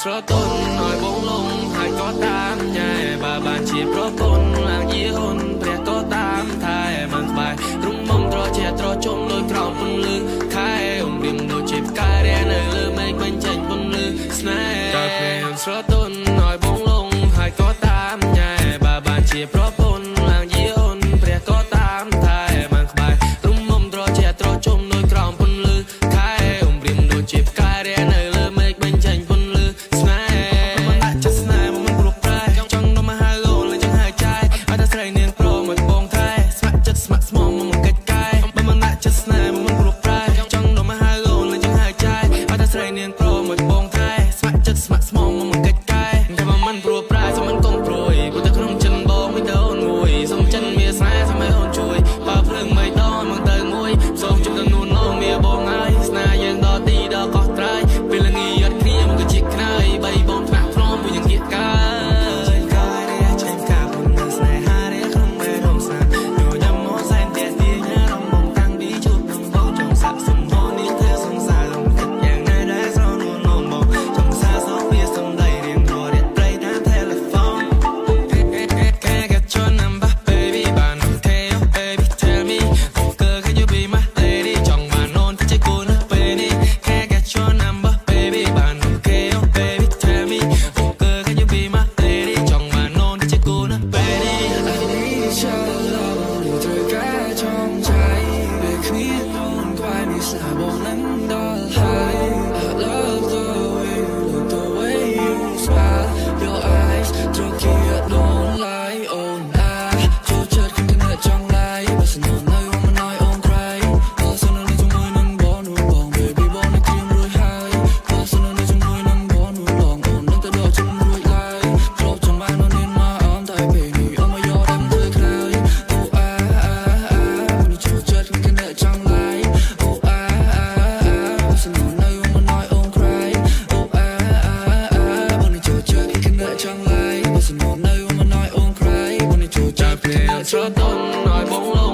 ស្រទន់ឲ្យបងលងហើយក៏តាមញ៉ែបើបានជាប្រពន្ធឡើងយាអូនព្រះក៏តាមថែមិនក្បែររុំមុំត្រជាត្រជុំដោយក្រោមពន្លឺខែអ៊ំរៀមដូចជាផ្កាយរានៅលើមេឃបញ្ចេញពន្លឺស្នេហ៍តែពេលស្រទន់ឲ្យបងលងហើយក៏តាមញ៉ែបើបានជាប្រពន្ធឡើងយាអូនព្រះក៏តាមថែមិនក្បែររុំមុំត្រជាត្រជុំដោយក្រោមពន្លឺខែអ៊ំរៀមដូចជាផ្កាយរានៅលើមេឃបញ្ចេញពន្លឺស្នេហ៍មិនដាក់ចិត្តស្នេហ៍មិនព្រោះប្រែចង់នំមកហៅអូនលេងចង់ហៅចាយឲ្យតែស្រីនាងប្រមកបងថែស្ម័គ្រចិត្តស្ម័គ្រស្មងមកកិច្ចកាយមិនដាក់ចិត្តស្នេហ៍មិនព្រោះប្រែចង់នំមកហៅអូនលេងចង់ហៅចាយឲ្យតែស្រីនាងប្រមកបងថែស្ម័គ្រចិត្តស្ម័គ្រស្មងមកកិច្ចកាយតែមិនព្រោះប្រែសុំមិនកុំព្រួយព្រោះតែក្នុងចិនបងមិនទៅអូនមួយសុំចិនមានស្នេហ៍សុំឲ្យអូនជួយបើភ្លើងមិនដល់មកទៅមួយសូមជុំទៅនួនអូនមានបងហើយស្នេហ៍យើងដល់ទីដល់កោះត្រៃពេលល្ងាចអត់គ្នាមកក៏ជាខ្នើយបីបងថ្នាក់ព្រមមួយយ៉ាងគៀកកាយកាយរះចេញកាពុនស្នេហារះក្នុងមេរំសាញញ៉ាំមកសែនតែទីញ៉ារំបងតាំងពីជួបនឹងបងចង់សាក់សំណនេះធ្វើសង្សារលំគិតយ៉ាងណាដែរស្រនួនអូនបងចង់សារសោកវាសំដីរៀងរត់ត្រីតាម telephone Can I get your number baby បាន Okay baby tell me Girl can you be my lady ចង់បានអូនទៅគូនពេលនេះ Can I get your number baby បាន Okay baby tell me Girl can you be my lady ចង់បានអូនទៅគូនពេលនេះ I need your love នឹងត្រូវការចង់ใจពេលគ្មានអូនខ្វាយមានស្នាបងនឹងដល់ហើយ I love the way you look the way you smile your eyes ត្រូវគៀត don't lie អូនចូលចិត្តគំនិតចង់ឡាយបើសិននៅមិនឲ្យអូន cry បើសិននៅជាមួយនឹងបងនោះបង baby បងនឹងគ្រៀងរួចហើយបើសិននៅជាមួយនឹងបងនោះបងអូននឹងទៅដល់ជំរួចឡើយគ្របចង់បានអូនមានមកអមតែពេលនេះអូនមកយកតែធ្វើខ្នើយអូមិនចូលចិត្តគំនិតចង់ឡាយអូបើសិននៅមិនឲ្យអូន cry អូបងនឹងចូលចិត្តគំនិតចង់ឡាយបើសិននៅមិនឲ្យអូន cry បងនឹងចូលចិត្តពេលស្រទន់ឲ្យបងល